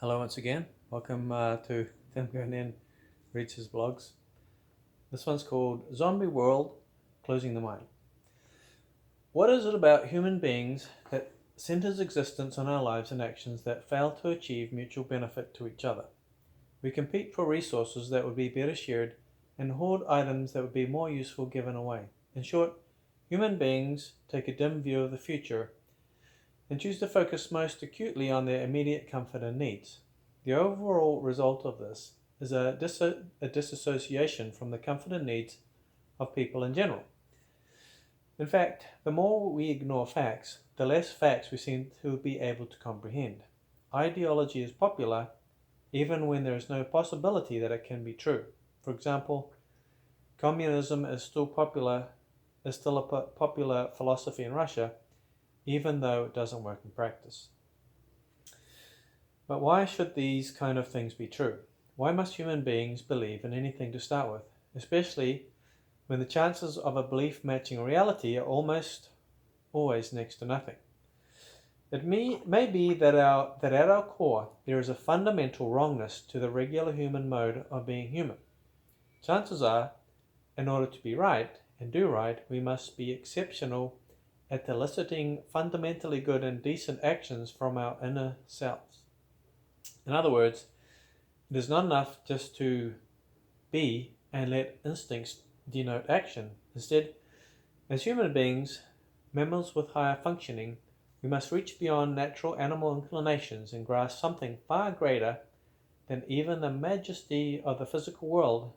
Hello once again. Welcome to Tim Gurnian Reads His Blogs. This one's called Zombie World, Closing the Mind. What is it about human beings that centers existence on our lives and actions that fail to achieve mutual benefit to each other? We compete for resources that would be better shared and hoard items that would be more useful given away. In short, human beings take a dim view of the future and choose to focus most acutely on their immediate comfort and needs. The overall result of this is a disassociation from the comfort and needs of people in general. In fact, the more we ignore facts, the less facts we seem to be able to comprehend. Ideology is popular even when there is no possibility that it can be true. For example, communism is still a popular philosophy in Russia, even though it doesn't work in practice. But why should these kind of things be true? Why must human beings believe in anything to start with, especially when the chances of a belief matching reality are almost always next to nothing? It may be that at our core there is a fundamental wrongness to the regular human mode of being human. Chances are, in order to be right and do right, we must be exceptional at eliciting fundamentally good and decent actions from our inner selves. In other words, it is not enough just to be and let instincts denote action. Instead, as human beings, mammals with higher functioning, we must reach beyond natural animal inclinations and grasp something far greater than even the majesty of the physical world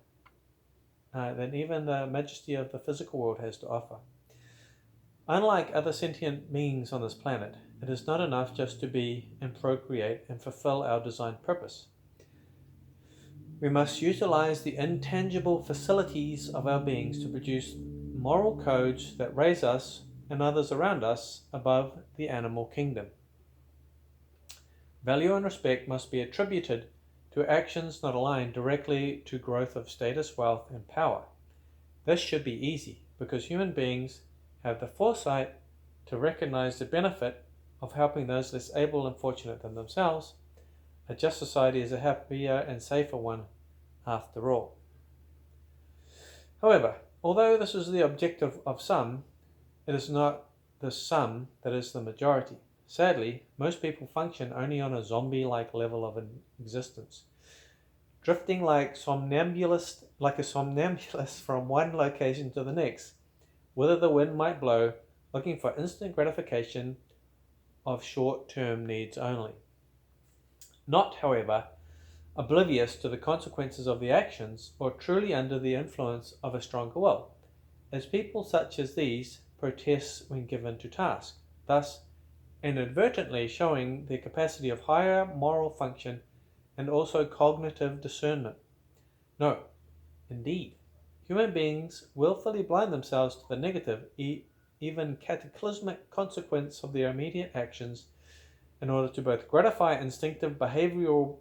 has to offer. Unlike other sentient beings on this planet, it is not enough just to be and procreate and fulfill our designed purpose. We must utilize the intangible facilities of our beings to produce moral codes that raise us and others around us above the animal kingdom. Value and respect must be attributed to actions not aligned directly to growth of status, wealth, and power. This should be easy because human beings have the foresight to recognize the benefit of helping those less able and fortunate than themselves. A just society is a happier and safer one after all. However, although this is the objective of some, it is not the sum that is the majority. Sadly, most people function only on a zombie-like level of existence, drifting like a somnambulist from one location to the next, whither the wind might blow, looking for instant gratification of short-term needs only. Not, however, oblivious to the consequences of the actions or truly under the influence of a stronger will, as people such as these protest when given to task, thus inadvertently showing their capacity of higher moral function and also cognitive discernment. No, indeed, human beings willfully blind themselves to the negative, even cataclysmic consequence of their immediate actions in order to both gratify instinctive behavioral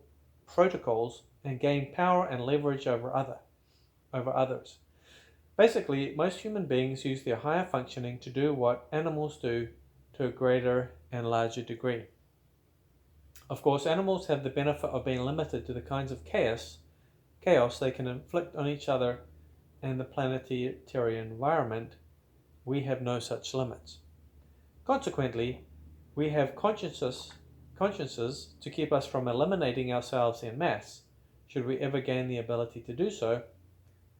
protocols and gain power and leverage over others. Basically, most human beings use their higher functioning to do what animals do to a greater and larger degree. Of course, animals have the benefit of being limited to the kinds of chaos they can inflict on each other and the planetary environment. We have no such limits. Consequently, we have consciences to keep us from eliminating ourselves en masse, should we ever gain the ability to do so,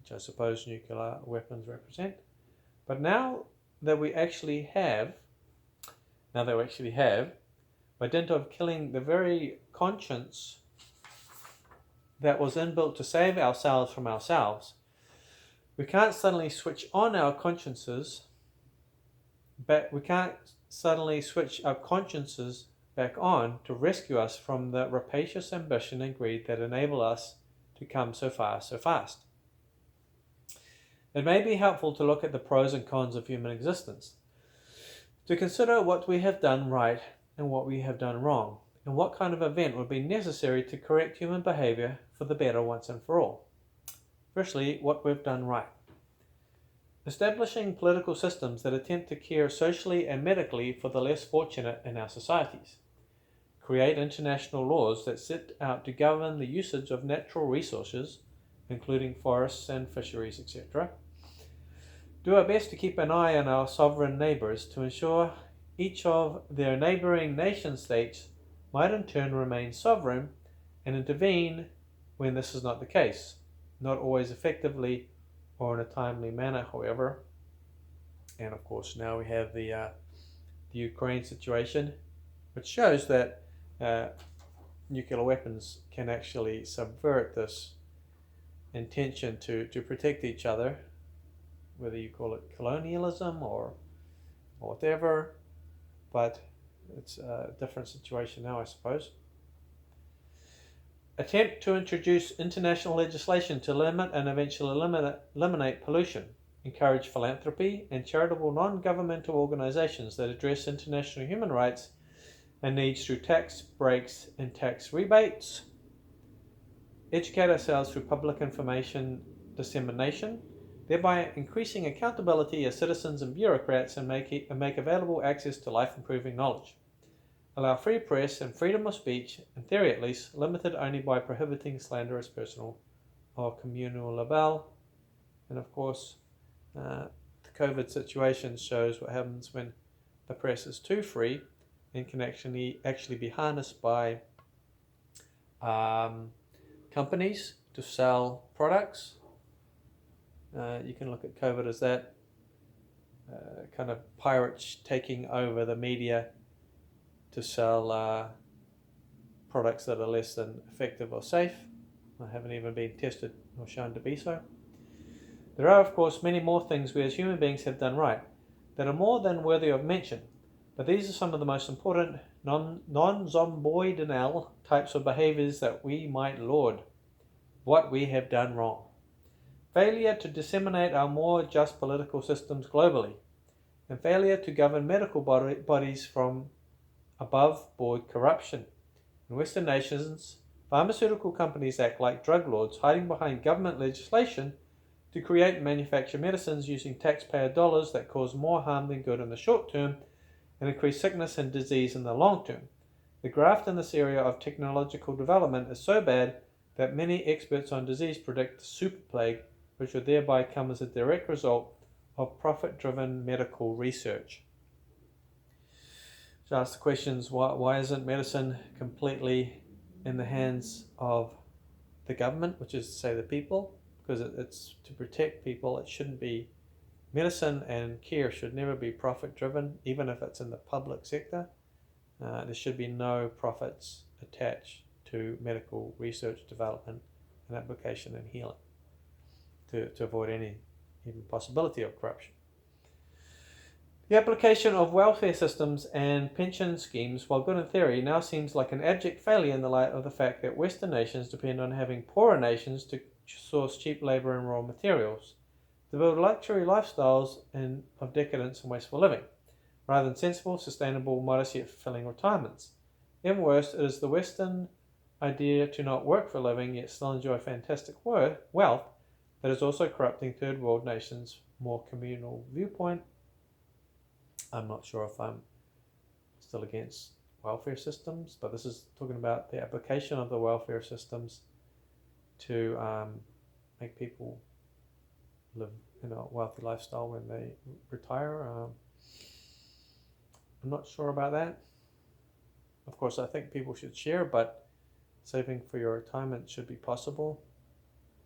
which I suppose nuclear weapons represent. But now that we actually have, by dint of killing the very conscience that was inbuilt to save ourselves from ourselves, we can't suddenly switch on our consciences, but we can't suddenly switch our consciences back on to rescue us from the rapacious ambition and greed that enable us to come so far so fast. It may be helpful to look at the pros and cons of human existence, to consider what we have done right and what we have done wrong, and what kind of event would be necessary to correct human behavior for the better once and for all. Firstly, what we've done right. Establishing political systems that attempt to care socially and medically for the less fortunate in our societies. create international laws that set out to govern the usage of natural resources, including forests and fisheries, etc. Do our best to keep an eye on our sovereign neighbours to ensure each of their neighbouring nation states might in turn remain sovereign and intervene when this is not the case, not always effectively or in a timely manner, however. And of course, now we have the Ukraine situation, which shows that nuclear weapons can actually subvert this intention to protect each other, whether you call it colonialism or whatever, but it's a different situation now, I suppose. Attempt to introduce international legislation to limit and eventually eliminate pollution. Encourage philanthropy and charitable non-governmental organizations that address international human rights and needs through tax breaks and tax rebates. Educate ourselves through public information dissemination, thereby increasing accountability as citizens and bureaucrats and make available access to life-improving knowledge. Allow free press and freedom of speech, in theory at least, limited only by prohibiting slanderous personal or communal libel. And of course, the COVID situation shows what happens when the press is too free and can actually be harnessed by companies to sell products. You can look at COVID as that kind of pirates taking over the media to sell products that are less than effective or safe, or haven't even been tested or shown to be so. There are, of course, many more things we as human beings have done right that are more than worthy of mention, but these are some of the most important non-zomboidal types of behaviors that we might laud what we have done wrong. Failure to disseminate our more just political systems globally, and failure to govern medical bodies from above-board corruption. In Western nations, pharmaceutical companies act like drug lords, hiding behind government legislation to create and manufacture medicines using taxpayer dollars that cause more harm than good in the short term and increase sickness and disease in the long term. The graft in this area of technological development is so bad that many experts on disease predict the super plague, which would thereby come as a direct result of profit-driven medical research. So ask the questions, why isn't medicine completely in the hands of the government, which is to say the people? Because it's to protect people. It shouldn't be, medicine and care should never be profit-driven, even if it's in the public sector. There should be no profits attached to medical research, development, and application and healing to avoid any even possibility of corruption. The application of welfare systems and pension schemes, while good in theory, now seems like an abject failure in the light of the fact that Western nations depend on having poorer nations to source cheap labour and raw materials, to build luxury lifestyles of decadence and wasteful living, rather than sensible, sustainable, modest yet fulfilling retirements. Even worse, it is the Western idea to not work for a living yet still enjoy fantastic wealth that is also corrupting third world nations' more communal viewpoint. I'm not sure if I'm still against welfare systems, but this is talking about the application of the welfare systems to make people live in a wealthy lifestyle when they retire. I'm not sure about that. Of course, I think people should share, but saving for your retirement should be possible.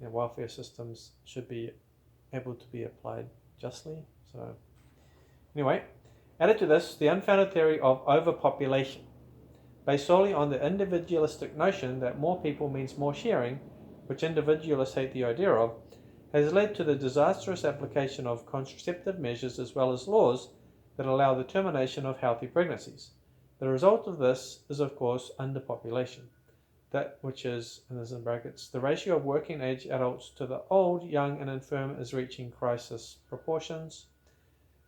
And welfare systems should be able to be applied justly. So anyway, added to this, the unfounded theory of overpopulation, based solely on the individualistic notion that more people means more sharing, which individualists hate the idea of, has led to the disastrous application of contraceptive measures as well as laws that allow the termination of healthy pregnancies. The result of this is, of course, underpopulation, that which is, and this is in brackets, the ratio of working age adults to the old, young, and infirm is reaching crisis proportions.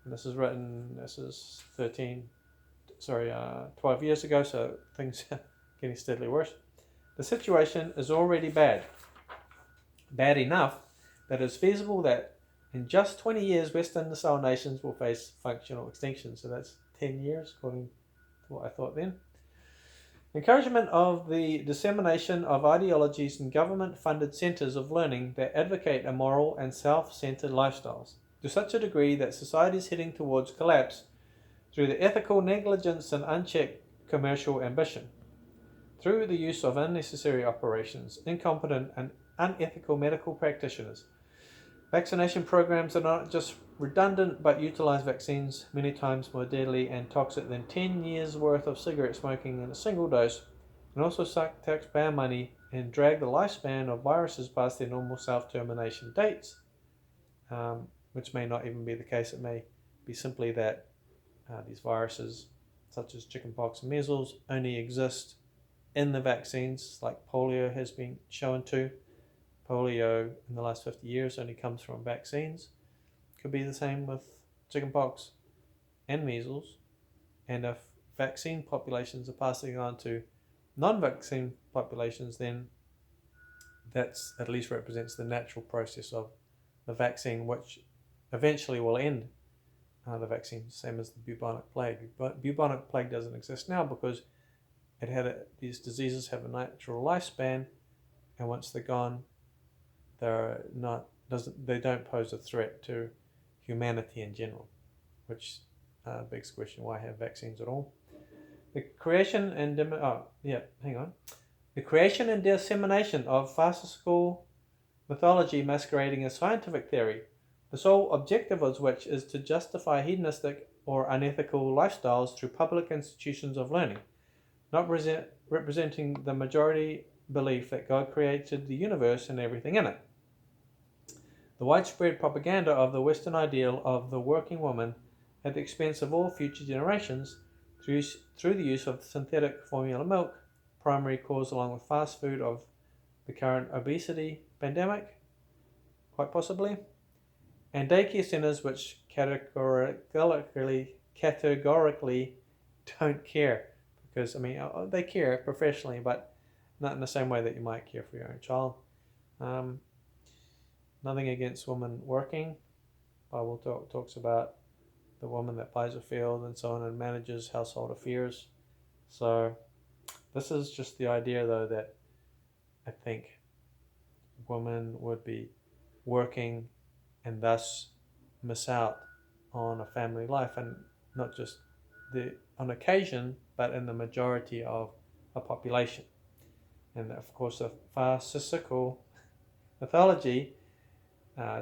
And this is 12 years ago, so things are getting steadily worse. The situation is already bad enough that it's feasible that in just 20 years, Western-style nations will face functional extinction. So that's 10 years, according to what I thought then. Encouragement of the dissemination of ideologies in government-funded centres of learning that advocate immoral and self-centred lifestyles, to such a degree that society is heading towards collapse through the ethical negligence and unchecked commercial ambition, through the use of unnecessary operations, incompetent and unethical medical practitioners. Vaccination programs are not just redundant but utilize vaccines many times more deadly and toxic than 10 years worth of cigarette smoking in a single dose, and also suck taxpayer money and drag the lifespan of viruses past their normal self-termination dates, which may not even be the case. It may be simply that these viruses, such as chickenpox and measles, only exist in the vaccines, like polio has been shown to. Polio in the last 50 years only comes from vaccines. Could be the same with chickenpox and measles. And if vaccine populations are passing on to non-vaccine populations, then that's at least represents the natural process of the vaccine, which eventually will end the vaccine, same as the bubonic plague. But bubonic plague doesn't exist now because these diseases have a natural lifespan, and once they're gone, they don't pose a threat to humanity in general, which begs the question, why have vaccines at all? The creation and dissemination of farcical mythology masquerading as scientific theory, the sole objective of which is to justify hedonistic or unethical lifestyles through public institutions of learning, not representing the majority belief that God created the universe and everything in it. The widespread propaganda of the Western ideal of the working woman at the expense of all future generations through the use of synthetic formula milk, primary cause along with fast food of the current obesity pandemic, quite possibly, and daycare centres which categorically don't care, because they care professionally, but not in the same way that you might care for your own child. Nothing against women working. Bible talks about the woman that buys a field and so on and manages household affairs. So this is just the idea, though, that I think women would be working and thus miss out on a family life, and not just on occasion, but in the majority of a population. And of course, the farcical mythology,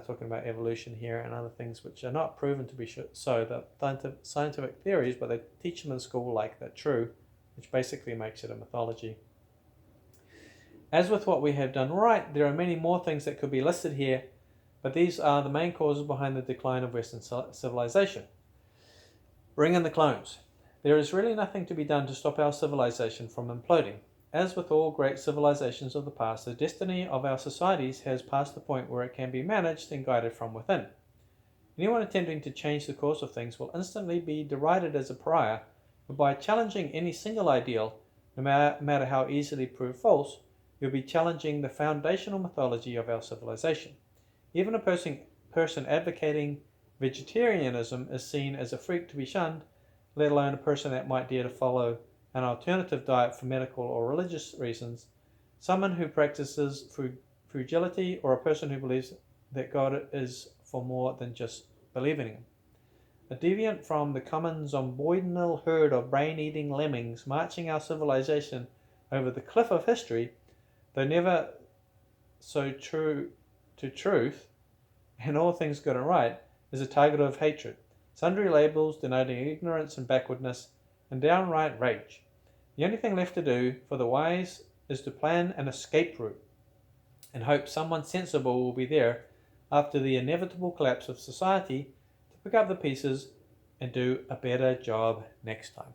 talking about evolution here and other things which are not proven to be so, the scientific theories, but they teach them in school like they're true, which basically makes it a mythology. As with what we have done right, there are many more things that could be listed here, but these are the main causes behind the decline of Western civilization. Bring in the clones. There is really nothing to be done to stop our civilization from imploding. As with all great civilizations of the past, the destiny of our societies has passed the point where it can be managed and guided from within. Anyone attempting to change the course of things will instantly be derided as a pariah, but by challenging any single ideal, no matter how easily proved false, you'll be challenging the foundational mythology of our civilization. Even a person advocating vegetarianism is seen as a freak to be shunned, let alone a person that might dare to follow an alternative diet for medical or religious reasons, someone who practices frugility, or a person who believes that God is for more than just believing in him. A deviant from the common zomboidal herd of brain-eating lemmings marching our civilization over the cliff of history, though never so true to truth and all things good and right, is a target of hatred, sundry labels denoting ignorance and backwardness, and downright rage. The only thing left to do for the wise is to plan an escape route and hope someone sensible will be there after the inevitable collapse of society to pick up the pieces and do a better job next time.